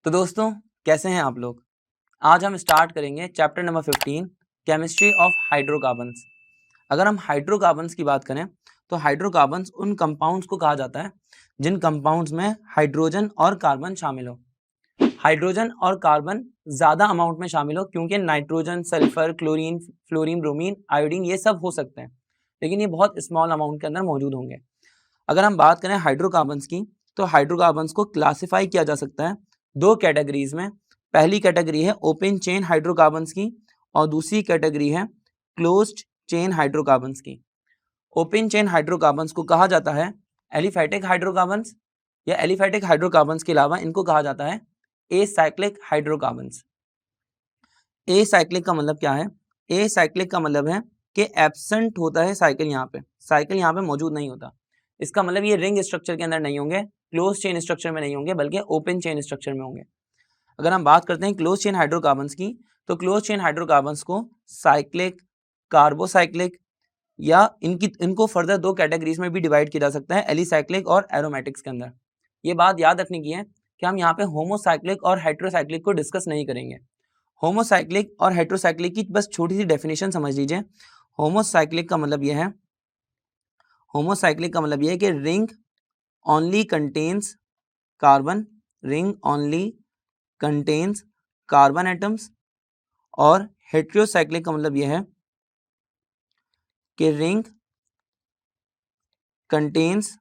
तो दोस्तों कैसे हैं आप लोग। आज हम स्टार्ट करेंगे chapter number 15 chemistry of hydrocarbons. अगर हम हाइड्रोकार्बन्स की बात करें तो हाइड्रोकार्बन्स उन कंपाउंड्स को कहा जाता है जिन कंपाउंड्स में हाइड्रोजन और कार्बन शामिल हो। हाइड्रोजन और कार्बन ज़्यादा अमाउंट में शामिल हो, क्योंकि nitrogen, sulphur, chlorine, fluorine, bromine, iodine ये सब हो सकते हैं, लेकिन ये बहुत स्मॉल अमाउंट के अंदर मौजूद होंगे। अगर हम बात करें हाइड्रोकार्बन्स की तो हाइड्रोकार्बन्स को क्लासिफाई किया जा सकता है दो कैटेगरीज में। पहली कैटेगरी है ओपन चेन हाइड्रोकार्बन्स की और दूसरी कैटेगरी है क्लोज्ड चेन हाइड्रोकार्बन्स की। ओपन चेन हाइड्रोकार्बन्स को कहा जाता है एलिफैटिक हाइड्रोकार्बन्स, या एलिफैटिक हाइड्रोकार्बन्स के अलावा इनको कहा जाता है एसाइक्लिक हाइड्रोकार्बन्स। एसाइक्लिक का मतलब क्या है? एसाइक्लिक का मतलब है कि एब्सेंट होता है साइकिल, यहाँ पे मौजूद नहीं होता। इसका मतलब ये रिंग स्ट्रक्चर के अंदर नहीं होंगे, क्लोज चेन स्ट्रक्चर में नहीं होंगे, बल्कि ओपन चेन स्ट्रक्चर में होंगे। अगर हम बात करते हैं क्लोज चेन हाइड्रोकार्बन्स की तो क्लोज चेन हाइड्रोकार्बन्स को साइक्लिक, कार्बोसाइक्लिक या इनको फर्दर दो कैटेगरीज में भी डिवाइड किया जा सकता है, एलिसाइक्लिक और एरोमेटिक्स के अंदर। ये बात याद रखने की है कि हम यहाँ पे होमोसाइक्लिक और हेट्रोसाइक्लिक को डिस्कस नहीं करेंगे। होमोसाइक्लिक और हेट्रोसाइक्लिक की बस छोटी सी डेफिनेशन समझ लीजिए। होमोसाइक्लिक का मतलब यह है, होमोसाइक्लिक का मतलब यह है कि ring only contains carbon, ring only contains carbon atoms. और हेट्रोसाइक्लिक का मतलब यह है कि ring contains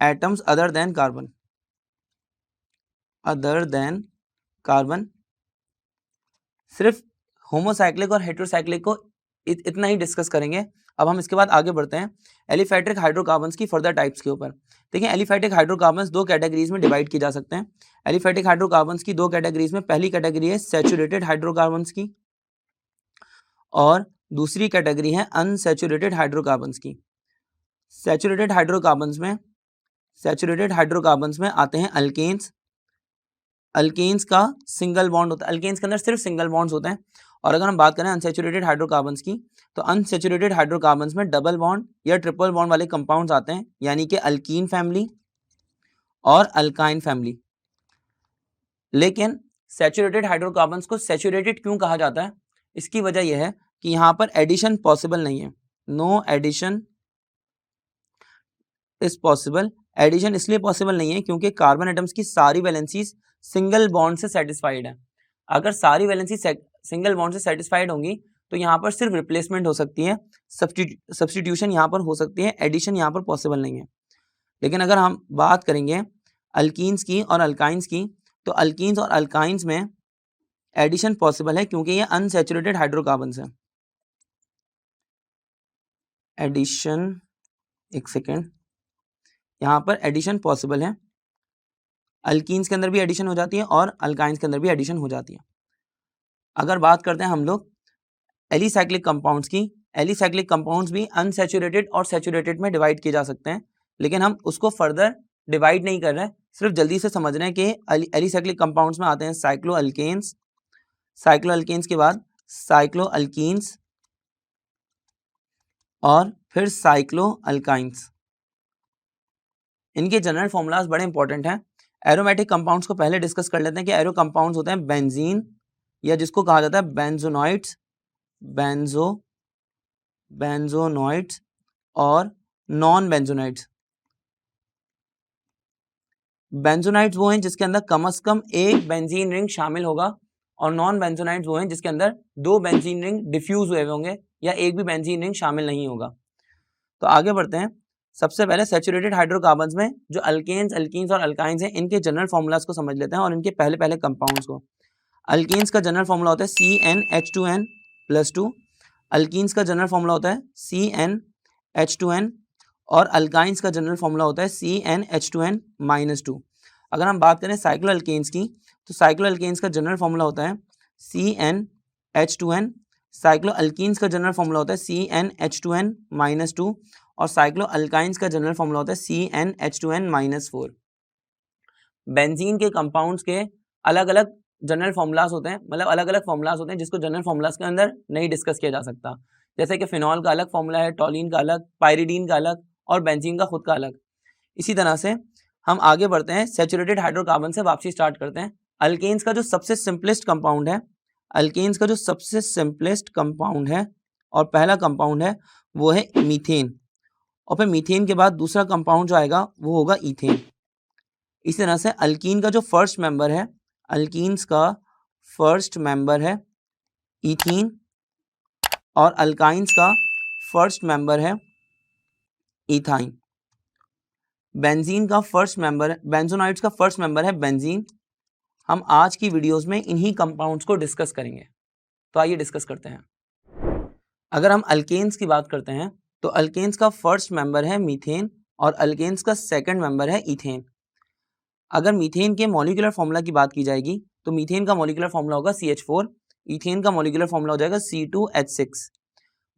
atoms other than carbon, other than carbon. सिर्फ होमोसाइक्लिक और हेट्रोसाइक्लिक को इतना ही डिस्कस करेंगे। अब हम इसके बाद आगे बढ़ते हैं एलिफैटिक हाइड्रोकार्बन्स की फर्दर टाइप्स के ऊपर। देखिए, एलिफैटिक हाइड्रोकार्बन्स दो कैटेगरीज में डिवाइड किए जा सकते हैं। एलिफैटिक हाइड्रोकार्बन्स की दो कैटेगरीज में, पहली कैटेगरी है सैचुरेटेड हाइड्रोकार्बन्स की और दूसरी कैटेगरी है अनसैचुरेटेड हाइड्रोकार्बन्स की। सैचुरेटेड हाइड्रोकार्बन्स में आते हैं अल्केन्स। अल्केन्स का सिंगल बॉन्ड होता है, अल्केन्स के अंदर सिर्फ सिंगल बॉन्ड्स होते हैं। और अगर हम बात करें अनसैचुरेटेड हाइड्रोकार्बन्स की तो अनसैचुरेटेड हाइड्रोकार्बन्स में डबल बॉन्ड या ट्रिपल बॉन्ड वाले कंपाउंड्स आते हैं, यानी कि अल्कीन फैमिली और अल्काइन फैमिली। लेकिन सैचुरेटेड हाइड्रोकार्बन्स को सैचुरेटेड क्यों कहा जाता है? इसकी वजह यह है कि यहाँ पर एडिशन पॉसिबल नहीं है। No addition is possible. Addition इसलिए पॉसिबल नहीं है क्योंकि कार्बन एटम्स की सारी वैलेंसीज सिंगल बॉन्ड से सेटिस्फाइड है। अगर सारी वैलेंसी सिंगल बॉन्ड से सेटिस्फाइड होंगी तो यहाँ पर सिर्फ रिप्लेसमेंट हो सकती है, सब्स्टिट्यूशन यहाँ पर हो सकती है, एडिशन यहाँ पर पॉसिबल नहीं है। लेकिन अगर हम बात करेंगे अल्कीन्स की और अल्काइंस की तो अल्कीन्स और अल्काइंस में एडिशन पॉसिबल है क्योंकि ये अनसैचुरेटेड हाइड्रोकार्बन्स है। एडिशन, एक सेकेंड, यहाँ पर एडिशन पॉसिबल है। अल्कीन्स के अंदर भी एडिशन हो जाती है और अल्काइंस के अंदर भी एडिशन हो जाती है। अगर बात करते हैं हम लोग एलिसाइक्लिक कंपाउंड्स की, एलिसाइक्लिक कंपाउंड्स भी अनसैचुरेटेड और सैचुरेटेड में डिवाइड किए जा सकते हैं, लेकिन हम उसको फर्दर डिवाइड नहीं कर रहे हैं, सिर्फ जल्दी से समझ रहे हैं कि एलिसाइक्लिक कंपाउंड्स में आते हैं साइक्लोअल्केन्स, साइक्लोअल्केन्स के बाद साइक्लोअल्कीन्स और फिर साइक्लोअल्काइंस। इनके जनरल फॉर्मूलाज बड़े इंपॉर्टेंट हैं। एरोमेटिक कंपाउंड्स को पहले डिस्कस कर लेते हैं कि एरो कंपाउंड्स होते हैं बेंजीन, या जिसको कहा जाता है बेंजोनॉइड्स, बेंजोनॉइड्स और नॉन बेंजोनाइड्स। बेंजोनाइड्स वो हैं जिसके अंदर कम से कम एक बेंजीन रिंग शामिल होगा, और नॉन बेंजोनाइड्स वो हैं जिसके अंदर दो बेंजीन रिंग डिफ्यूज हुए होंगे या एक भी बेंजीन रिंग शामिल नहीं होगा। तो आगे बढ़ते हैं। सबसे पहले सैचुरेटेड हाइड्रोकार्बन्स में जो अल्केन्स, अल्कीन्स और अल्काइंस हैं, इनके जनरल फॉर्मूलाज को समझ लेते हैं और इनके पहले पहले कंपाउंड्स को। अल्केन्स का जनरल फॉर्मूला होता है CnH2n+2। अल्कीन्स का जनरल फॉर्मूला होता है CnH2n और अल्काइंस का जनरल फॉर्मूला होता है CnH2n-2। अगर हम बात करें साइक्लोअल्केन्स की तो साइक्लोअल्केन्स का जनरल फॉर्मूला होता है CnH2n। साइक्लोअल्कीन्स का जनरल फॉर्मूला होता है CnH2n-2 और साइक्लोअल्काइंस का जनरल फॉर्मूला होता है CnH2n-4। बेंजीन के कंपाउंड्स के अलग अलग जनरल फॉर्मूलाज होते हैं, मतलब अलग अलग फॉर्मूलाज होते हैं जिसको जनरल फॉर्मूलाज के अंदर नहीं डिस्कस किया जा सकता। जैसे कि फिनॉल का अलग फॉर्मूला है, टॉलिन का अलग, पायरिडीन का अलग और बेंजीन का खुद का अलग। इसी तरह से हम आगे बढ़ते हैं, सैचुरेटेड हाइड्रोकार्बन से वापसी स्टार्ट करते हैं। अल्केन्स का जो सबसे सिंपलेस्ट कंपाउंड है, अल्केन्स का जो सबसे सिंपलेस्ट कंपाउंड है और पहला कंपाउंड है वो है मीथेन, और फिर मीथेन के बाद दूसरा कंपाउंड जो आएगा वो होगा ईथेन। इसी तरह से अल्कीन का जो फर्स्ट मेंबर है, अल्कीन्स का फर्स्ट मेंबर है ईथीन, और अल्काइंस का फर्स्ट मेंबर है इथाइन। बेंजीन का फर्स्ट मेंबर, बेंजोनाइड्स का फर्स्ट मेंबर है बेंजीन। हम आज की वीडियोस में इन्हीं कंपाउंड्स को डिस्कस करेंगे, तो आइए डिस्कस करते हैं। अगर हम अल्केन्स की बात करते हैं तो अल्केन्स का फर्स्ट मेंबर है मीथेन और अल्केन्स का सेकंड मेंबर है इथेन। अगर मीथेन के मॉलिक्यूलर फॉर्मूला की बात की जाएगी तो मीथेन का मॉलिक्यूलर फॉर्मूला होगा CH4, इथेन का मॉलिक्यूलर फॉर्मूला हो जाएगा C2H6।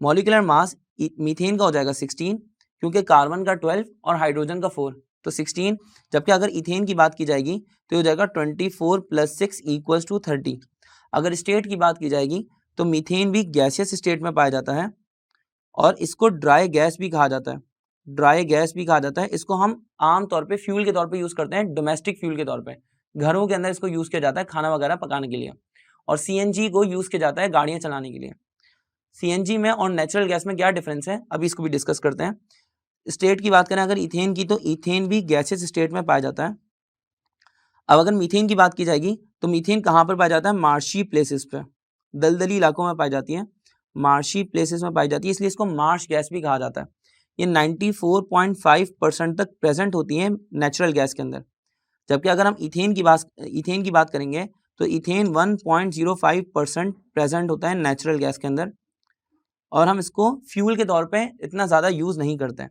मॉलिक्यूलर मास मीथेन का हो जाएगा 16, क्योंकि कार्बन का 12 और हाइड्रोजन का 4, तो 16। जबकि अगर इथेन की बात की जाएगी तो हो जाएगा 24 + 6 = 30। अगर स्टेट की बात की जाएगी तो मीथेन भी गैसियस स्टेट में पाया जाता है और इसको ड्राई गैस भी कहा जाता है, ड्राई गैस भी कहा जाता है। इसको हम आम तौर पे फ्यूल के तौर पे यूज़ करते हैं, डोमेस्टिक फ्यूल के तौर पे। घरों के अंदर इसको यूज़ किया जाता है खाना वगैरह पकाने के लिए, और CNG को यूज़ किया जाता है गाड़ियाँ चलाने के लिए। CNG में और नेचुरल गैस में क्या डिफरेंस है, अभी इसको भी डिस्कस करते हैं। स्टेट की बात करें अगर इथेन की, तो इथेन भी गैसियस स्टेट में पाया जाता है। अब अगर मीथेन की बात की जाएगी तो मीथेन कहाँ पर पाया जाता है, मार्शी प्लेसेस पे, दलदली इलाकों में पाई जाती है, मार्शी प्लेसेस में पाई जाती है, इसलिए इसको मार्श गैस भी कहा जाता है। ये 94.5% तक प्रेजेंट होती है नेचुरल गैस के अंदर। जबकि अगर हम इथेन की बात करेंगे तो इथेन 1.05% प्रेजेंट होता है नेचुरल गैस के अंदर, और हम इसको फ्यूल के तौर पे इतना ज़्यादा यूज़ नहीं करते हैं।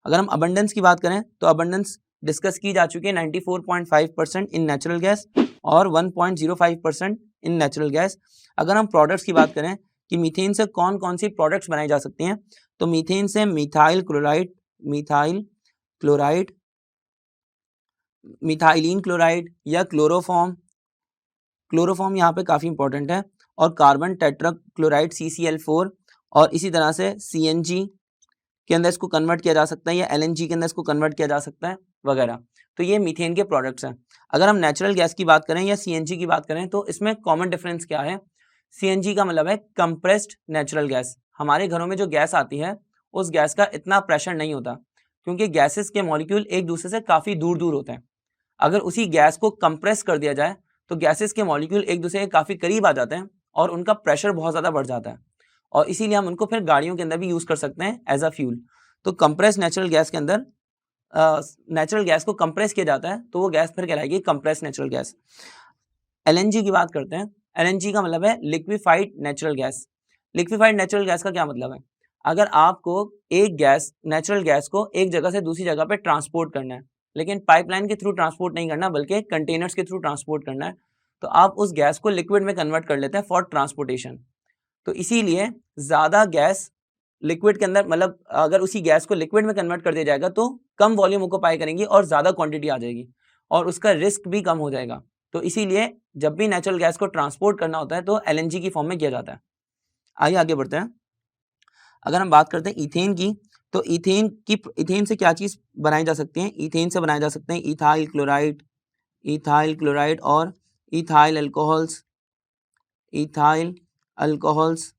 अगर हम अबंडेंस की बात करें तो अबंडेंस डिस्कस की जा चुकी है, 94.5% इन नेचुरल गैस और 1.05% इन नेचुरल गैस। अगर हम प्रोडक्ट्स की बात करें कि मीथेन से कौन कौन सी प्रोडक्ट्स बनाई जा सकती हैं, तो मीथेन से मिथाइल क्लोराइड, मिथाइलिन क्लोराइड या क्लोरोफॉर्म यहाँ पे काफ़ी इंपॉर्टेंट है, और कार्बन टेट्राक्लोराइड CCl4, और इसी तरह से CNG के अंदर इसको कन्वर्ट किया जा सकता है या LNG के अंदर इसको कन्वर्ट किया जा सकता है वगैरह। तो ये मीथेन के प्रोडक्ट्स हैं। अगर हम नेचुरल गैस की बात करें या CNG की बात करें तो इसमें कॉमन डिफरेंस क्या है, CNG का मतलब है कंप्रेस्ड नेचुरल गैस। हमारे घरों में जो गैस आती है उस गैस का इतना प्रेशर नहीं होता, क्योंकि गैसेस के मॉलिक्यूल एक दूसरे से काफ़ी दूर दूर होते हैं। अगर उसी गैस को कंप्रेस कर दिया जाए तो गैसेस के मॉलिक्यूल एक दूसरे के काफ़ी करीब आ जाते हैं और उनका प्रेशर बहुत ज़्यादा बढ़ जाता है, और इसीलिए हम उनको फिर गाड़ियों के अंदर भी यूज़ कर सकते हैं एज अ फ्यूल। तो कंप्रेस नेचुरल गैस के अंदर नेचुरल गैस को कंप्रेस किया जाता है तो वो गैस फिर कहलाएगी कंप्रेस नेचुरल गैस। LNG की बात करते हैं। LNG का मतलब है liquefied natural gas. Liquefied natural gas का क्या मतलब है, अगर आपको एक गैस, नेचुरल गैस को एक जगह से दूसरी जगह पे ट्रांसपोर्ट करना है, लेकिन पाइपलाइन के थ्रू ट्रांसपोर्ट नहीं करना बल्कि कंटेनर्स के थ्रू ट्रांसपोर्ट करना है, तो आप उस गैस को लिक्विड में कन्वर्ट कर लेते हैं फॉर ट्रांसपोर्टेशन। तो इसीलिए ज़्यादा गैस लिक्विड के अंदर, मतलब अगर उसी गैस को लिक्विड में कन्वर्ट कर दिया जाएगा तो कम वॉल्यूम ऑक्यूपाई करेंगी और ज़्यादा क्वांटिटी आ जाएगी और उसका रिस्क भी कम हो जाएगा। तो इसीलिए जब भी नेचुरल गैस को ट्रांसपोर्ट करना होता है तो LNG की फॉर्म में किया जाता है। आइए आगे बढ़ते हैं। अगर हम बात करते हैं इथेन की, तो इथेन से क्या चीज़ बनाई जा सकती है, इथेन से बनाए जा सकते हैं इथाइल क्लोराइड और इथाइल अल्कोहल्स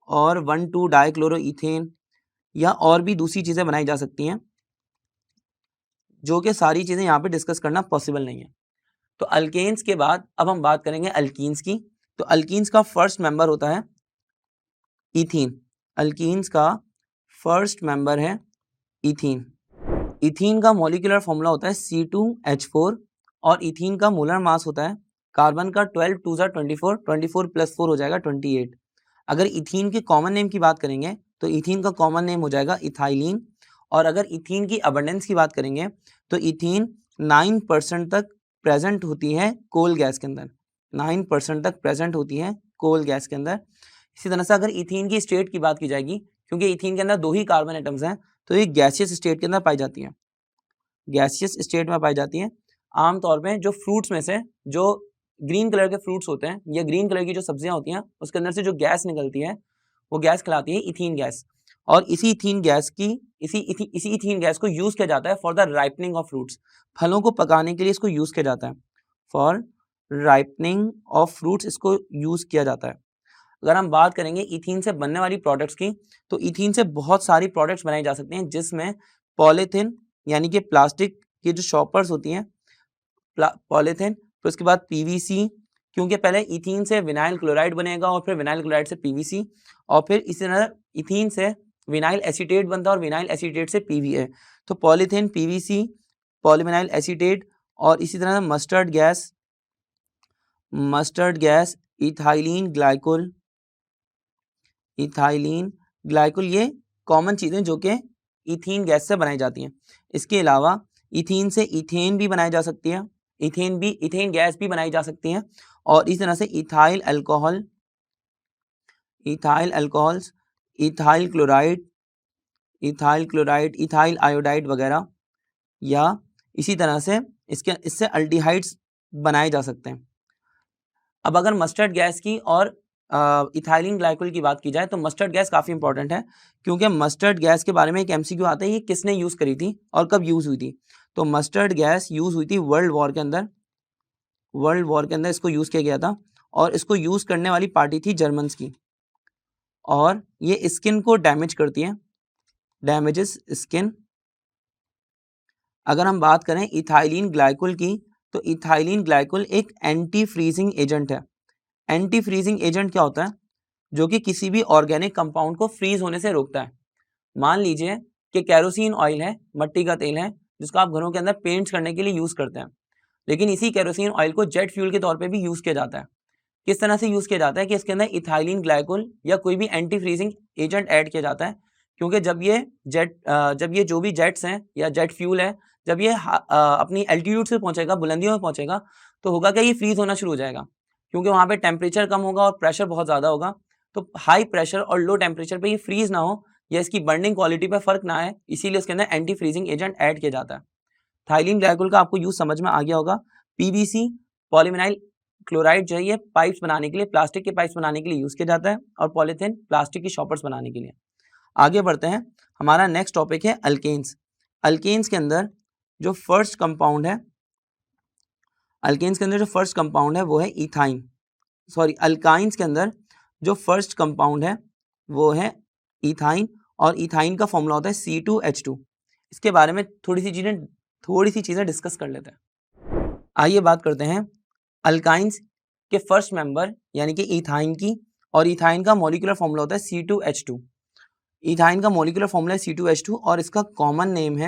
और 1,2-डाइक्लोरोइथेन, या और भी दूसरी चीज़ें बनाई जा सकती हैं, जो कि सारी चीज़ें यहाँ पे डिस्कस करना पॉसिबल नहीं है। तो अल्केन्स के बाद अब हम बात करेंगे अल्कीन्स की। तो अल्कीन्स का फर्स्ट मेंबर होता है इथीन। अल्कीन्स का फर्स्ट मेंबर है इथीन। इथीन का मॉलिक्यूलर फॉर्मूला होता है C2H4 और इथीन का मोलर मास होता है, कार्बन का 12 2 24, 24 + 4 हो जाएगा 28। अगर इथीन के कॉमन नेम की बात करेंगे तो इथीन का कॉमन नेम हो जाएगा इथाइलिन, और अगर इथीन की अबंडेंस की बात करेंगे तो इथीन 9% तक प्रेजेंट होती है कोल गैस के अंदर, 9% तक प्रेजेंट होती है कोल गैस के अंदर। इसी तरह से अगर इथीन की स्टेट की बात की जाएगी, क्योंकि इथीन के अंदर 2 ही कार्बन एटम्स हैं, तो ये गैसियस स्टेट के अंदर पाई जाती है, गैसियस स्टेट में पाई जाती है। आमतौर पे जो फ्रूट्स में से जो ग्रीन कलर के फ्रूट्स होते हैं या ग्रीन कलर की जो सब्जियां होती हैं उसके अंदर से जो गैस निकलती है वो गैस कहलाती है इथीन गैस, और इसी इथीन गैस की इसी इथीन गैस को यूज किया जाता है for the ripening of fruits, फलों को पकाने के लिए इसको यूज किया जाता है। फॉर राइपनिंग ऑफ फ्रूट्स इसको यूज किया जाता है। अगर हम बात करेंगे इथीन से बनने वाली प्रोडक्ट्स की, तो इथीन से बहुत सारी प्रोडक्ट्स बनाई जा सकती हैं, जिसमें पॉलीथिन यानी कि प्लास्टिक की जो शॉपर्स होती हैं, पॉलीथिन, फिर उसके बाद पीवीसी, क्योंकि पहले इथीन से विनाइल क्लोराइड बनेगा और फिर विनाइल क्लोराइड से पीवीसी, और फिर इसी तरह इथीन से विनाइल एसीटेट बनता है और विनाइल एसीटेट से पीवीए। तो पॉलीथिन, पीवीसी, पॉलीविनाइल एसीटेट, और इसी तरह मस्टर्ड गैस, इथाइलिन ग्लाइकोल, ये कॉमन चीजें जो कि इथीन गैस से बनाई जाती हैं। इसके अलावा इथीन से इथेन भी बनाई जा सकती है, इथेन गैस भी बनाई जा सकती है, और इस तरह से ethyl alcohols, ethyl chloride, ethyl iodide वगैरह, या इसी तरह से इससे अल्डिहाइड्स बनाए जा सकते हैं। अब अगर मस्टर्ड गैस की और इथाइलिन ग्लाइकोल की बात की जाए, तो मस्टर्ड गैस काफ़ी इंपॉर्टेंट है, क्योंकि मस्टर्ड गैस के बारे में एक एमसीक्यू आता है, ये किसने यूज़ करी थी और कब यूज़ हुई थी। तो मस्टर्ड गैस यूज़ हुई थी वर्ल्ड वॉर के अंदर इसको यूज़ किया गया था, और इसको यूज़ करने वाली पार्टी थी जर्मन्स की, और ये स्किन को डैमेज करती है, डैमेजेस स्किन। अगर हम बात करें इथाइलिन ग्लाइकोल की, तो इथाइलिन ग्लाइकोल एक एंटी फ्रीजिंग एजेंट है। एंटी फ्रीजिंग एजेंट क्या होता है? जो कि किसी भी ऑर्गेनिक कंपाउंड को फ्रीज होने से रोकता है। मान लीजिए कि केरोसिन ऑयल है, मट्टी का तेल है, जिसको आप घरों के अंदर पेंट्स करने के लिए यूज करते हैं, लेकिन इसी केरोसिन ऑयल को जेट फ्यूल के तौर पे भी यूज किया जाता है। किस तरह से यूज किया जाता है कि इसके अंदर इथाइलिन ग्लाइकोल या कोई भी एंटी फ्रीजिंग एजेंट ऐड किया जाता है, क्योंकि जब ये जो भी जेट्स हैं या जेट फ्यूल है, जब ये अपनी एल्टीट्यूड से पहुंचेगा, बुलंदियों में पहुंचेगा, तो होगा क्या, ये फ्रीज होना शुरू हो जाएगा, क्योंकि वहां पे टेम्परेचर कम होगा और प्रेशर बहुत ज्यादा होगा। तो हाई प्रेशर और लो टेम्परेचर पे ये फ्रीज ना हो या इसकी बर्निंग क्वालिटी पे फर्क ना आए, इसीलिए इसके अंदर एंटी फ्रीजिंग एजेंट ऐड किया जाता है। थाइलिन ग्लाइकोल का आपको यूज समझ में आ गया होगा। पीवीसी, पॉलीविनाइल क्लोराइड जो है, ये पाइप्स बनाने के लिए, प्लास्टिक के पाइप्स बनाने के लिए यूज किया जाता है, और पॉलीथिन प्लास्टिक की शॉपर्स बनाने के लिए। आगे बढ़ते हैं, हमारा नेक्स्ट टॉपिक है अल्केन्स। अल्केन्स के अंदर जो फर्स्ट कंपाउंड है, वो है इथाइन। अल्काइंस के अंदर जो फर्स्ट कंपाउंड है वो है इथाइन, और इथाइन का फॉर्मूला होता है C2H2। इसके बारे में थोड़ी सी चीजें डिस्कस कर लेते हैं। आइए बात करते हैं अल्काइंस के फर्स्ट मेंबर यानी कि इथाइन की, और इथाइन का मॉलिक्यूलर फॉर्मूला होता है C2H2। इथाइन का मॉलिक्यूलर फॉर्मूला है C2H2, और इसका कॉमन नेम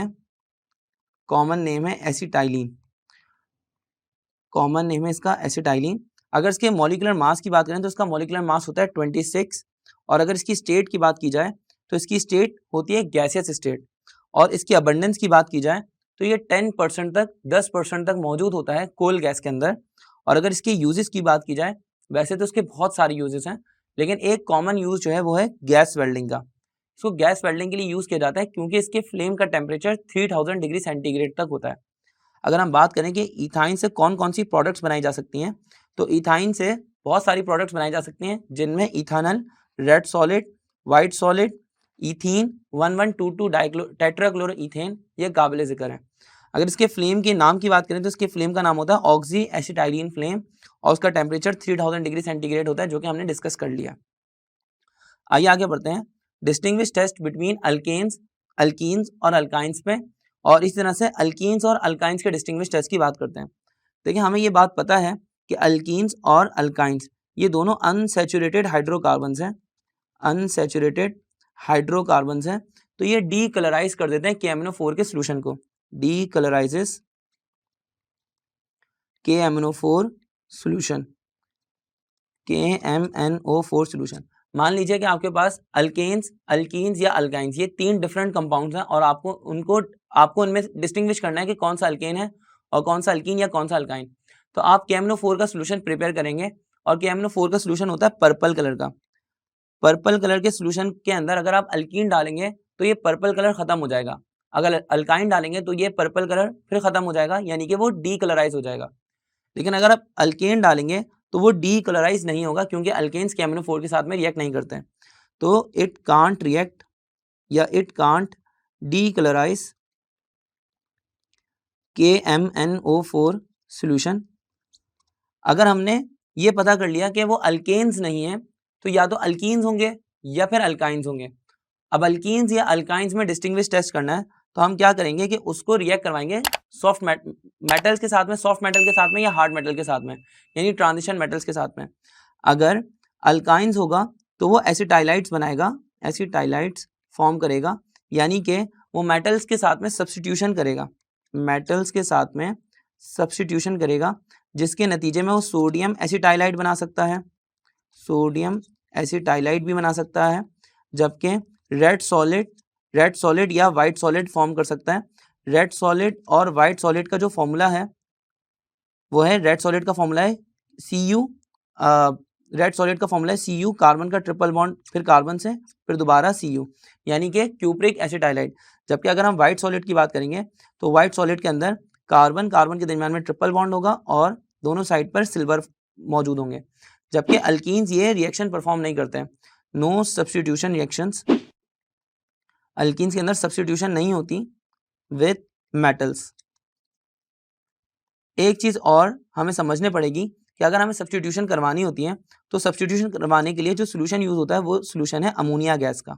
है एसिटाइलिन। कॉमन नेम है इसका एसिटाइलिन। अगर इसके मॉलिक्यूलर मास की बात करें तो इसका मॉलिक्यूलर मास होता है 26, और अगर इसकी स्टेट की बात की जाए तो इसकी स्टेट होती है गैसियस स्टेट, और इसकी अबंडेंस की बात की जाए तो ये 10% तक मौजूद होता है कोल गैस के अंदर। और अगर इसके यूजेस की बात की जाए, वैसे तो इसके बहुत सारे यूजेस हैं, लेकिन एक कॉमन यूज जो है वो है गैस वेल्डिंग का। इसको गैस वेल्डिंग के लिए यूज किया जाता है क्योंकि इसके फ्लेम का टेम्परेचर 3000 डिग्री सेंटीग्रेड तक होता है। अगर हम बात करें कि इथाइन से कौन कौन सी प्रोडक्ट्स बनाई जा सकती हैं, तो इथाइन से बहुत सारी प्रोडक्ट्स बनाई जा सकती हैं, जिनमें ethanol, red solid, white solid, ethene, 1122 टेट्राक्लोरो ethane, ये काबिल जिक्र है। अगर इसके फ्लेम के नाम की बात करें तो इसके फ्लेम का नाम होता है ऑक्सी एसिटाइलिन फ्लेम, और उसका टेम्परेचर 3000 डिग्री सेंटीग्रेड होता है, जो कि हमने डिस्कस कर लिया। आइए आगे बढ़ते हैं, डिस्टिंग्विश टेस्ट बिटवीन अल्कीन्स और अल्काइंस पे, और इस तरह से अल्कीन्स और अल्काइंस के डिस्टिंग्विश टेस्ट की बात करते हैं। देखिए, हमें ये बात पता है कि अल्कीन्स और अल्काइंस ये दोनों अनसैचुरेटेड हाइड्रोकार्बन्स हैं, तो ये डीकलराइज कर देते हैं KMnO4 के सोल्यूशन को, डीकलराइजेस KMnO4 सोल्यूशन, KMnO4 सोल्यूशन। मान लीजिए कि आपके पास अल्कीन्स या अल्काइंस, ये 3 डिफरेंट कंपाउंड्स हैं, और आपको उनमें डिस्टिंग्विश करना है कि कौन सा अल्केन है और कौन सा अल्कीन या कौन सा अल्काइन। तो आप KMnO4 का सोल्यूशन प्रिपेयर करेंगे, और KMnO4 का सोल्यूशन होता है पर्पल कलर का। पर्पल कलर के सोल्यूशन के अंदर अगर आप अल्कीन डालेंगे तो ये पर्पल कलर खत्म हो जाएगा, अगर अल्काइन डालेंगे तो ये पर्पल कलर फिर खत्म हो जाएगा, यानी कि वो डीकलराइज हो जाएगा। लेकिन अगर आप अल्केन डालेंगे तो वो डीकलराइज नहीं होगा, क्योंकि अल्केन्स KMnO4 के साथ में रिएक्ट नहीं करते हैं, तो it can't decolourise KMnO4 solution. अगर हमने ये पता कर लिया कि वो अल्केन्स नहीं है तो या तो अल्कीन्स होंगे या फिर अल्काइंस होंगे। अब अल्कीन्स या अल्काइंस में डिस्टिंग्विश टेस्ट करना है तो हम क्या करेंगे कि उसको रिएक्ट करवाएंगे सॉफ्ट मेटल्स के साथ में, सॉफ्ट मेटल के साथ में या हार्ड मेटल के साथ में, यानी ट्रांजिशन मेटल्स के साथ में। अगर अल्काइंस होगा तो वो एसिटाइलाइट्स बनाएगा, एसिटाइलाइट्स फॉर्म करेगा, यानी कि वो मेटल्स के साथ में सब्स्टिट्यूशन करेगा, मेटल्स के साथ में सब्स्टिट्यूशन करेगा, जिसके नतीजे में वो सोडियम एसिटाइलाइट बना सकता है, सोडियम एसिटाइलाइट भी बना सकता है, जबकि रेड सॉलिड या वाइट सॉलिड फॉर्म कर सकता है। रेड सॉलिड और वाइट सॉलिड का जो फॉर्मूला है वो है, रेड सॉलिड का फॉर्मूला है Cu, रेड सॉलिड का फॉर्मूला है Cu, कार्बन का ट्रिपल बॉन्ड, फिर कार्बन से फिर दोबारा Cu, यानी कि क्यूप्रिक एसिटाइलाइट। जबकि अगर हम व्हाइट सॉलिड की बात करेंगे तो व्हाइट सॉलिड के अंदर कार्बन कार्बन के दरमियान में ट्रिपल बॉन्ड होगा और दोनों साइड पर सिल्वर मौजूद होंगे। जबकि अल्कीन्स ये रिएक्शन परफॉर्म नहीं करते हैं, नो सब्स्टिट्यूशन रिएक्शंस, अल्कीन्स के अंदर सब्स्टिट्यूशन नहीं होती विथ मेटल्स। एक चीज और हमें समझने पड़ेगी कि अगर हमें सब्स्टिट्यूशन करवानी होती है तो सब्स्टिट्यूशन करवाने के लिए जो सोल्यूशन यूज होता है वो सोल्यूशन है अमोनिया गैस का।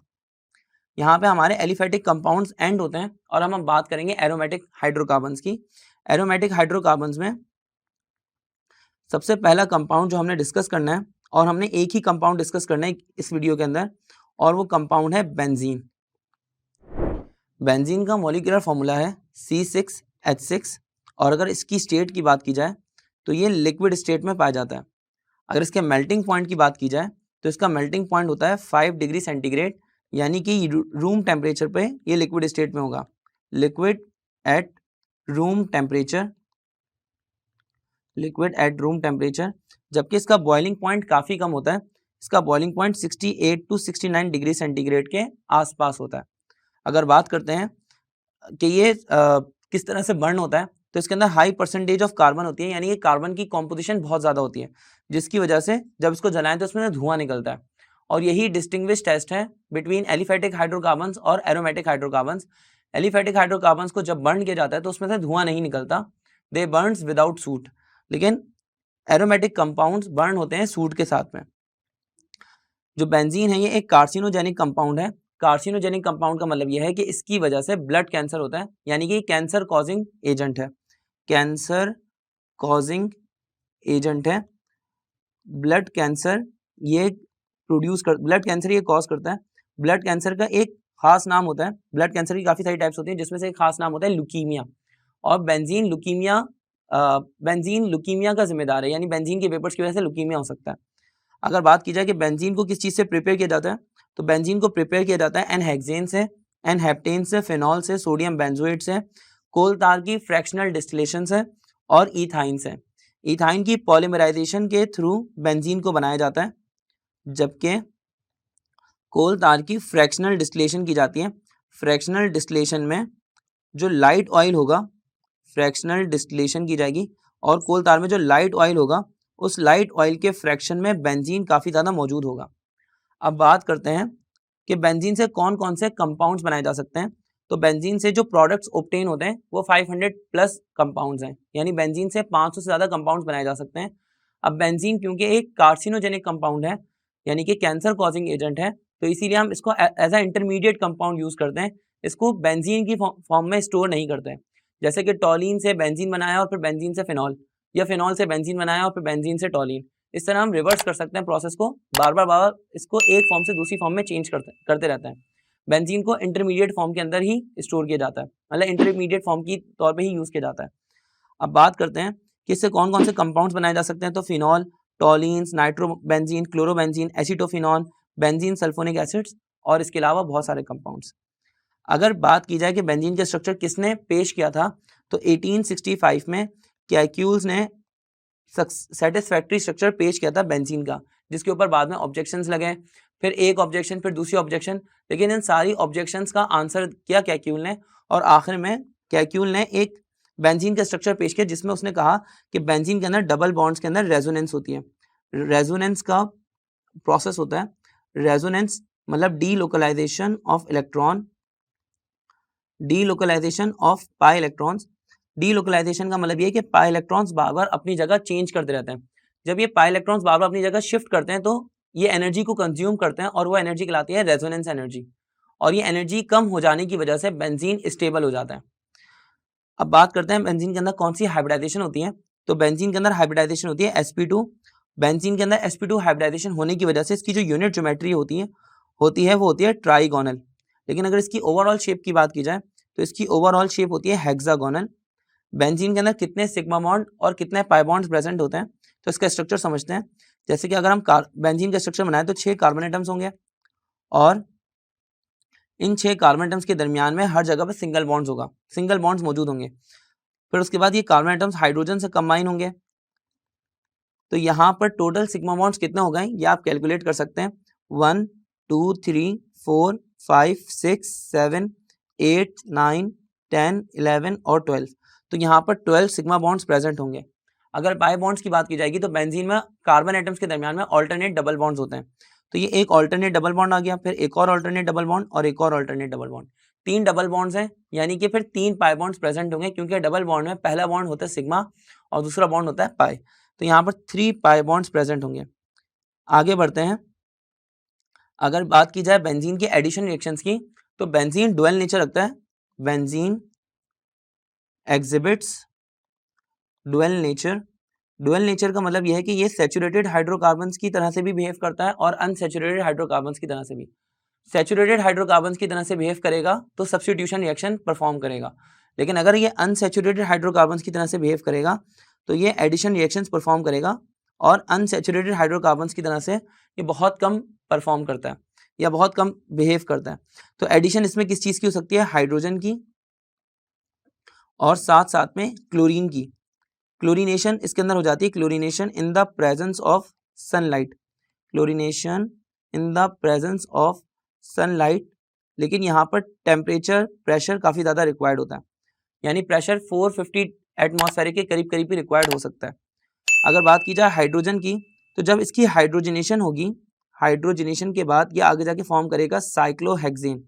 यहाँ पे हमारे एलिफेटिक कंपाउंड्स एंड होते हैं और हम अब बात करेंगे एरोमेटिक हाइड्रोकार्बन्स की। एरोमेटिक हाइड्रोकार्बन्स में सबसे पहला कंपाउंड जो हमने डिस्कस करना है, और हमने एक ही कंपाउंड डिस्कस करना है इस वीडियो के अंदर, और वो कंपाउंड है बेंजीन। बेंजीन का मॉलिक्यूलर फॉर्मूला है C6H6, और अगर इसकी स्टेट की बात की जाए तो ये लिक्विड स्टेट में पाया जाता है। अगर इसके मेल्टिंग पॉइंट की बात की जाए तो इसका मेल्टिंग पॉइंट होता है 5 डिग्री सेंटीग्रेड, यानी कि रूम टेम्परेचर पे ये लिक्विड स्टेट में होगा, liquid at room temperature, liquid at room temperature. जबकि इसका बॉइलिंग पॉइंट काफ़ी कम होता है, इसका boiling point 68 to 69 degree centigrade के आसपास होता है। अगर बात करते हैं कि ये किस तरह से बर्न होता है तो इसके अंदर हाई परसेंटेज ऑफ कार्बन होती है, यानी कि कार्बन की कॉम्पोजिशन बहुत ज़्यादा होती है, जिसकी वजह से जब इसको जलाएं तो उसमें धुआं निकलता है। और यही डिस्टिंग्विश टेस्ट है बिटवीन एलिफेटिक हाइड्रोकार्बन्स और एरोमेटिक हाइड्रोकार्बन्स। एलिफेटिक हाइड्रोकार्बन्स को जब बर्न किया जाता है तो उसमें से धुआं नहीं निकलता, दे बर्न्स विदाउट सूट, लेकिन एरोमेटिक कंपाउंड्स बर्न होते हैं सूट के साथ में। जो बेंजीन है ये एक कार्सिनोजेनिक कंपाउंड है। कार्सिनोजेनिक कंपाउंड का मतलब यह है कि इसकी वजह से ब्लड कैंसर होता है, यानी कि कैंसर कॉजिंग एजेंट है, कैंसर कॉजिंग एजेंट है। ब्लड कैंसर ये ब्लड कैंसर ये कॉज करता है। ब्लड कैंसर का एक खास नाम होता है, ब्लड कैंसर की काफ़ी सारी टाइप्स होती हैं जिसमें से एक खास नाम होता है लुकीमिया, और बेंजीन लुकीमिया का जिम्मेदार है, यानी बेंजीन के वेपर्स की वजह से लुकीमिया हो सकता है। अगर बात की जाए कि बेंजीन को किस चीज़ से प्रिपेयर किया जाता है तो बेंजीन को प्रिपेयर किया जाता है एनहेक्सेन से, एनहेप्टेन से, फिनॉल से, सोडियम बेंजोएट से, कोल तार की फ्रैक्शनल डिस्टिलेशन से और इथाइन से। इथाइन की पॉलीमराइजेशन के थ्रू बेंजीन को बनाया जाता है, जबकि कोल तार की फ्रैक्शनल डिस्टिलेशन की जाती है। फ्रैक्शनल डिस्टिलेशन में जो लाइट ऑयल होगा, फ्रैक्शनल डिस्टिलेशन की जाएगी, और कोल तार में जो लाइट ऑयल होगा उस लाइट ऑयल के फ्रैक्शन में बेंजीन काफ़ी ज़्यादा मौजूद होगा। अब बात करते हैं कि बेंजीन से कौन कौन से कंपाउंड्स बनाए जा सकते हैं। तो बेंजीन से जो प्रोडक्ट्स ऑब्टेन होते हैं वो 500 प्लस कंपाउंड्स हैं, यानी बेंजीन से 500 से ज़्यादा कंपाउंड्स बनाए जा सकते हैं। अब बेंजीन क्योंकि एक कार्सिनोजेनिक कंपाउंड है, यानी कि कैंसर कॉजिंग एजेंट है, तो इसीलिए हम इसको as a intermediate compound use करते हैं, इसको बेंजीन की फॉर्म में स्टोर नहीं करते हैं। जैसे कि टॉलिन से बेंजीन बनाया और फिर बेंजीन से फिनॉल, या फिनॉल से बेंजीन बनाया और फिर बेंजीन से टॉलिन। इस तरह हम रिवर्स कर सकते हैं प्रोसेस को, बार बार इसको एक फॉर्म से दूसरी फॉर्म में चेंज करते रहते हैं। बेंजीन को इंटरमीडिएट फॉर्म के अंदर ही स्टोर किया जाता है, मतलब इंटरमीडिएट फॉर्म की तौर पे ही यूज़ किया जाता है। अब बात करते हैं कि इससे कौन कौन से कंपाउंड्स बनाए जा सकते हैं। तो phenol, Tollens, nitrobenzene, chlorobenzene, acetophenol, benzene sulphonic acids, और इसके अलावा बहुत सारे कंपाउंड्स। अगर बात की जाए कि बेंजीन का स्ट्रक्चर किसने पेश किया था तो 1865 में कैक्यूल्स ने सेटिस्फैक्ट्री स्ट्रक्चर पेश किया था बेंजीन का, जिसके ऊपर बाद में ऑब्जेक्शंस लगे, फिर एक ऑब्जेक्शन, फिर दूसरी ऑब्जेक्शन, लेकिन इन सारी ऑब्जेक्शंस का आंसर किया कैक्यूल ने, और आखिर में कैक्यूल ने एक बेंजीन का स्ट्रक्चर पेश किया जिसमें उसने कहा कि बेंजीन के अंदर डबल बॉन्ड्स के अंदर रेजोनेंस होती है। रेजोनेंस का प्रोसेस होता है, रेजोनेंस मतलब delocalization of electron, delocalization of pi electrons. Delocalization का मतलब ये है कि पाई इलेक्ट्रॉन्स बार बार अपनी जगह चेंज करते रहते हैं। जब ये पाई इलेक्ट्रॉन्स बार बार अपनी जगह शिफ्ट करते हैं तो ये एनर्जी को कंज्यूम करते हैं और वो एनर्जी कहलाती है रेजोनेंस एनर्जी, और ये एनर्जी कम हो जाने की वजह से बेंजीन स्टेबल हो जाता है। अब बात करते हैं बेंजीन के अंदर कौन सी हाइब्रिडाइजेशन होती है। तो बेंजीन के अंदर हाइब्रिडाइजेशन होती है sp2। बेंजीन के अंदर sp2 हाइब्रिडाइजेशन होने की वजह से इसकी जो यूनिट ज्योमेट्री होती है वो होती है ट्राइगोनल। लेकिन अगर इसकी ओवरऑल शेप की बात की जाए तो इसकी ओवरऑल शेप होती है हेक्सागोनल। बेंजीन के अंदर कितने सिग्मा बॉन्ड और कितने पाई बॉन्ड्स प्रेजेंट होते हैं, तो इसका स्ट्रक्चर समझते हैं। जैसे कि अगर हम बेंजीन का स्ट्रक्चर बनाए तो 6 कार्बन एटम्स होंगे और इन 6 कार्बन एटम्स के दरमियान में हर जगह पर सिंगल बॉन्ड्स मौजूद होंगे। फिर उसके बाद ये कार्बन एटम्स हाइड्रोजन से कंबाइन होंगे, तो यहाँ पर टोटल सिग्मा बॉन्ड्स कितने हो गए ये आप कैलकुलेट कर सकते हैं। 1 2 3 4 5 6 7 8 9 10 11 और 12, तो यहाँ पर 12 सिग्मा बॉन्ड्स प्रेजेंट होंगे। अगर पाई बॉन्ड्स की बात की जाएगी तो बेंजीन में कार्बन एटम्स के दरमियान में ऑल्टरनेट डबल बॉन्ड्स होते हैं। तो ये एक ऑल्टरनेट डबल बॉन्ड आ गया, फिर एक और ऑल्टरनेट डबल बॉन्ड और एक और alternate double bond, 3 double bonds हैं, यानी कि फिर 3 पाई बॉन्ड्स प्रेजेंट होंगे, क्योंकि डबल बॉन्ड में पहला बॉन्ड होता है सिग्मा और दूसरा बॉन्ड होता है पाई। तो यहाँ पर 3 पाई बॉन्ड्स प्रेजेंट होंगे। आगे बढ़ते हैं। अगर बात की जाए बेंजीन के एडिशन रिएक्शंस की, तो बेंजीन डुअल नेचर रखता है। Benzene exhibits dual nature. Dual nature का मतलब यह है कि ये सैचुरेटेड हाइड्रोकार्बन्स की तरह से भी बिहेव करता है और अनसैचुरेटेड हाइड्रोकार्बन्स की तरह से भी। सैचुरेटेड हाइड्रोकार्बन्स की तरह से बिहेव करेगा तो सब्स्टिट्यूशन रिएक्शन परफॉर्म करेगा, लेकिन अगर ये अनसैचुरेटेड हाइड्रोकार्बन्स की तरह से बिहेव करेगा तो ये एडिशन रिएक्शंस परफॉर्म करेगा, और अनसैचुरेटेड हाइड्रोकार्बन्स की तरह से ये बहुत कम परफॉर्म करता है या बहुत कम बिहेव करता है। तो एडिशन इसमें किस चीज़ की हो सकती है, हाइड्रोजन की और साथ साथ में क्लोरीन की। क्लोरीनेशन इसके अंदर हो जाती है, chlorination in the presence of sunlight. Chlorination in the presence of sunlight, लेकिन यहाँ पर टेम्परेचर प्रेशर काफ़ी ज़्यादा रिक्वायर्ड होता है, यानी प्रेशर 450 एटमॉस्फेरिक के करीब करीब ही रिक्वायर्ड हो सकता है। अगर बात की जाए हाइड्रोजन की, तो जब इसकी हाइड्रोजनेशन होगी, हाइड्रोजनेशन के बाद ये आगे जाके फॉर्म करेगा साइक्लोहेक्सेन।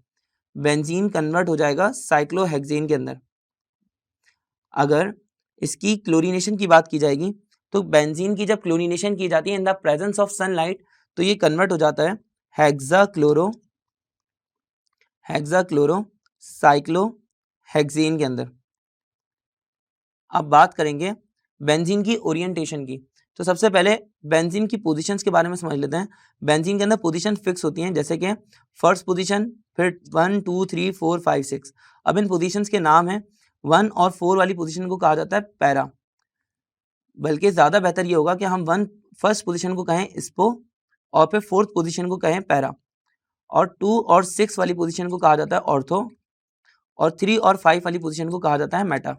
बेंजीन कन्वर्ट हो जाएगा साइक्लोहेक्सेन के अंदर। अगर इसकी क्लोरीनेशन की बात की जाएगी तो बेंजीन की जब क्लोरीनेशन की जाती है in the presence of sunlight तो ये कन्वर्ट हो जाता है हेक्साक्लोरो साइक्लोहेक्सेन के अंदर। अब बात करेंगे बेंजीन की ओरिएंटेशन की। तो सबसे पहले बेंजीन की पोजीशंस के बारे में समझ लेते हैं। बेंजीन के अंदर पोजीशन फिक्स होती हैं, जैसे कि फर्स्ट पोजीशन, फिर 1 2 3 4 5 6। अब इन पोजीशंस के नाम हैं। 1 और 4 वाली पोजीशन को कहा जाता है पैरा, बल्कि ज़्यादा बेहतर ये होगा कि हम फर्स्ट पोजीशन को कहें स्पो और फिर 4th पोजीशन को कहें पैरा, और 2 और 6 वाली पोजीशन को कहा जाता है ऑर्थो, और 3 और 5 वाली पोजीशन को कहा जाता है मेटा।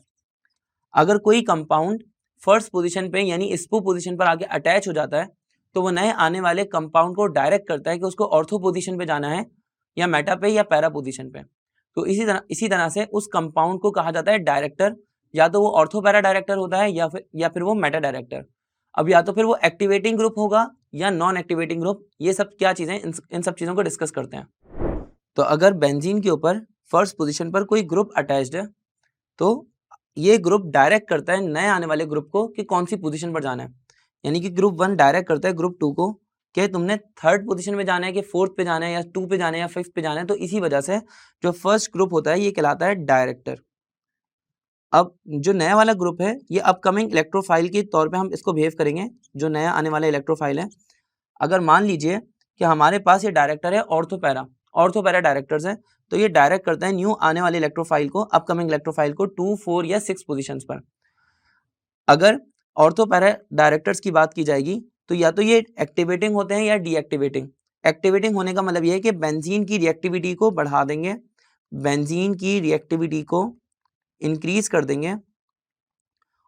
अगर कोई कंपाउंड फर्स्ट पोजीशन पे यानी स्पो पोजीशन पर आके अटैच हो जाता है तो वो नए आने वाले कंपाउंड को डायरेक्ट करता है कि उसको ऑर्थो पोजीशन पे जाना है या मेटा पे या पैरा पोजीशन पे। तो इसी तरह से उस कंपाउंड को कहा जाता है डायरेक्टर, या तो वो ऑर्थो पैरा डायरेक्टर होता है या फिर वो मेटा डायरेक्टर। अब या तो फिर वो एक्टिवेटिंग ग्रुप होगा या नॉन एक्टिवेटिंग ग्रुप। ये सब क्या चीज़ें, इन सब चीज़ों को डिस्कस करते हैं। तो अगर बेंजीन के ऊपर फर्स्ट पोजीशन पर कोई ग्रुप अटैच्ड है तो ये ग्रुप डायरेक्ट करता है नए आने वाले ग्रुप को कि कौन सी पोजीशन पर जाना है। यानी कि ग्रुप 1 डायरेक्ट करता है ग्रुप 2 को कि तुमने 3rd पोजीशन में जाना है कि 4th पे जाना है या 2 पे जाना है या 5th पे जाना है। तो इसी वजह से जो फर्स्ट ग्रुप होता है ये कहलाता है डायरेक्टर। अब जो नया वाला ग्रुप है ये अपकमिंग इलेक्ट्रोफाइल के तौर पे हम इसको बिहेव करेंगे, जो नया आने वाला इलेक्ट्रोफाइल है। अगर मान लीजिए कि हमारे पास ये डायरेक्टर है ऑर्थोपैरा डायरेक्टर्स है, तो ये डायरेक्ट करता है न्यू आने वाले इलेक्ट्रोफाइल को, अपकमिंग इलेक्ट्रोफाइल को 2 4 या 6 पोजीशंस पर। अगर ऑर्थोपैरा डायरेक्टर्स की बात की जाएगी तो या तो ये एक्टिवेटिंग होते हैं या डीएक्टिवेटिंग। एक्टिवेटिंग होने का मतलब ये है कि बेंजीन की रिएक्टिविटी को बढ़ा देंगे, बेंजीन की रिएक्टिविटी को इंक्रीज कर देंगे।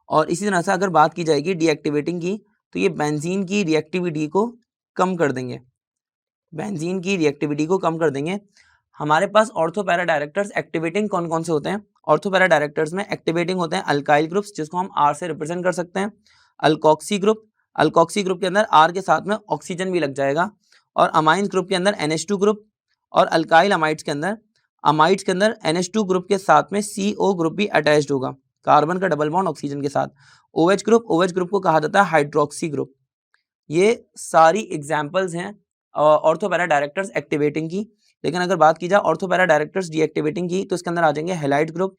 और इसी तरह से अगर बात की जाएगी डीएक्टिवेटिंग की तो ये बेंजीन की रिएक्टिविटी को कम कर देंगे, बेंजीन की रिएक्टिविटी को कम कर देंगे। हमारे पास ऑर्थोपैरा डायरेक्टर्स एक्टिवेटिंग कौन कौन से होते हैं? ऑर्थोपैरा डायरेक्टर्स में एक्टिवेटिंग होते हैं अल्काइल ग्रुप्स, जिसको हम आर से रिप्रेजेंट कर सकते हैं। अल्कोक्सी ग्रुप के अंदर आर के साथ में ऑक्सीजन भी लग जाएगा, और अमाइन ग्रुप के अंदर NH2 ग्रुप, और अल्काइल अमाइड्स के अंदर अमाइड्स के अंदर NH2 ग्रुप के साथ में CO ग्रुप भी अटैच्ड होगा, कार्बन का डबल बॉन्ड ऑक्सीजन के साथ। OH ग्रुप को कहा जाता है हाइड्रोक्सी ग्रुप। ये सारी एग्जाम्पल्स हैं ऑर्थोपैरा डायरेक्टर्स एक्टिवेटिंग की। लेकिन अगर बात की जाए ऑर्थोपैरा डायरेक्टर्स डीएक्टिवेटिंग की, तो इसके अंदर आ जाएंगे हेलाइड ग्रुप,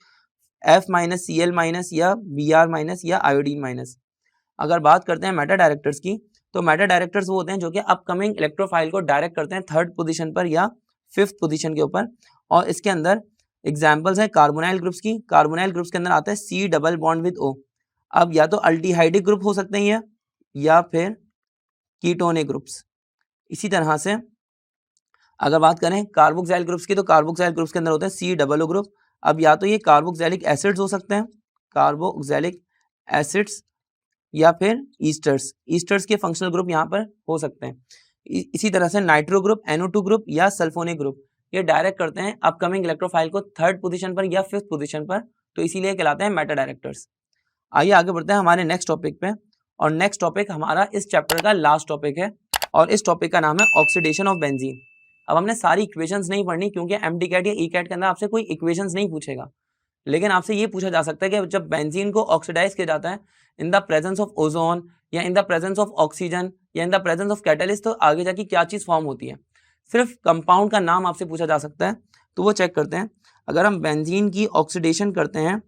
F-Cl- या Br- या आयोडीन-। अगर बात करते हैं मेटा डायरेक्टर्स की, तो मेटा डायरेक्टर्स वो होते हैं जो कि अपकमिंग इलेक्ट्रोफाइल को डायरेक्ट करते हैं 3rd पोजीशन पर या 5th पोजीशन के ऊपर। और इसके अंदर एग्जाम्पल्स हैं कार्बोनाइल ग्रुप्स की। कार्बोनाइल ग्रुप्स के अंदर आता है C double bond with O। अब या तो अल्टीहाइडिक ग्रुप हो सकते हैं या फिर कीटोनिक ग्रुप्स। इसी तरह से अगर बात करें कार्बोक्सिल ग्रुप्स की, तो कार्बोक्सिल ग्रुप्स के अंदर होते हैं C डबल O ग्रुप। अब या तो ये कार्बोक्सिलिक एसिड्स हो सकते हैं, कार्बोक्सिलिक एसिड्स, या फिर ईस्टर्स के फंक्शनल ग्रुप यहाँ पर हो सकते हैं। इसी तरह से नाइट्रो ग्रुप, NO2 ग्रुप या सल्फोनिक ग्रुप, ये डायरेक्ट करते हैं अपकमिंग इलेक्ट्रोफाइल को 3rd पोजीशन पर या 5th पोजीशन पर, तो इसीलिए कहलाते हैं मेटा डायरेक्टर्स। आइए आगे बढ़ते हैं हमारे नेक्स्ट टॉपिक पे। और नेक्स्ट टॉपिक हमारा इस चैप्टर का लास्ट टॉपिक है, और इस टॉपिक का नाम है ऑक्सीडेशन ऑफ बेंजीन। अब हमने सारी इक्वेशंस नहीं पढ़नी, क्योंकि MD-CAT या E-CAT के अंदर आपसे कोई इक्वेशंस नहीं पूछेगा, लेकिन आपसे ये पूछा जा सकता है कि जब बेंजीन को ऑक्सीडाइज किया जाता है in the presence of ozone, या in the presence of oxygen, या in the presence of catalyst, तो आगे जाके क्या चीज फॉर्म होती है। सिर्फ कंपाउंड का नाम आपसे पूछा जा सकता है, तो वो चेक करते हैं। अगर हम बेंजीन की ऑक्सीडेशन करते हैं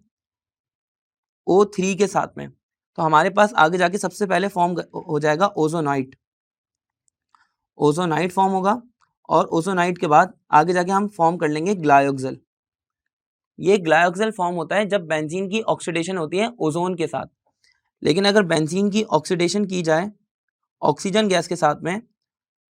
O3 के साथ में, तो हमारे पास आगे जाके सबसे पहले फॉर्म हो जाएगा ओजोनाइट। ओजोनाइट फॉर्म होगा, और ओजोनाइट के बाद आगे जाके हम फॉर्म कर लेंगे ग्लायोक्सल। ये ग्लायोक्सल फॉर्म होता है जब बेंजीन की ऑक्सीडेशन होती है ओजोन के साथ। लेकिन अगर बेंजीन की ऑक्सीडेशन की जाए ऑक्सीजन गैस के साथ में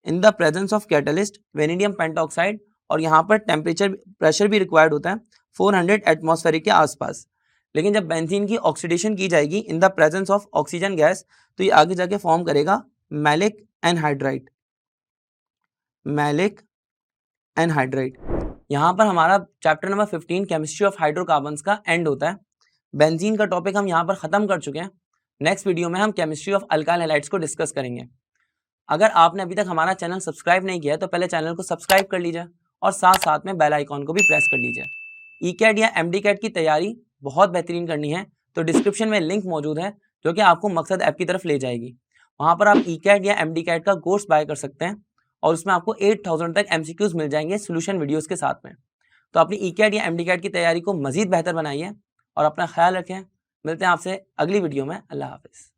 इन the presence of catalyst vanadium pentoxide, और यहाँ पर प्रेशर भी रिक्वायर्ड होता है 400 एटमॉस्फेरिक के आसपास। लेकिन जब बेंजीन की ऑक्सीडेशन की जाएगी इन the presence of oxygen gas, तो ये आगे जाके फॉर्म करेगा मैलिक एनहाइड्राइड। Maleic anhydride. यहाँ पर हमारा chapter number 15 chemistry of hydrocarbons का एंड होता है। बेंजीन का टॉपिक हम यहाँ पर खत्म कर चुके हैं। नेक्स्ट वीडियो में हम केमिस्ट्री ऑफ अल्काइल हैलाइड्स को डिस्कस करेंगे। अगर आपने अभी तक हमारा चैनल सब्सक्राइब नहीं किया है, तो पहले चैनल को सब्सक्राइब कर लीजिए, और साथ साथ में बेल आइकॉन को भी प्रेस कर लीजिए। E-CAT या MD-CAT की तैयारी बहुत बेहतरीन करनी है, तो डिस्क्रिप्शन में लिंक मौजूद है जो कि आपको मकसद ऐप की तरफ ले जाएगी। वहाँ पर आप E-CAT या MD-CAT का कोर्स बाय कर सकते हैं, और उसमें आपको 8000 तक MCQs मिल जाएंगे सोल्यूशन वीडियोस के साथ में। तो अपनी E-CAT या MD-CAT की तैयारी को मजीद बेहतर बनाइए, और अपना ख्याल रखें। मिलते हैं आपसे अगली वीडियो में। अल्लाह हाफिज़।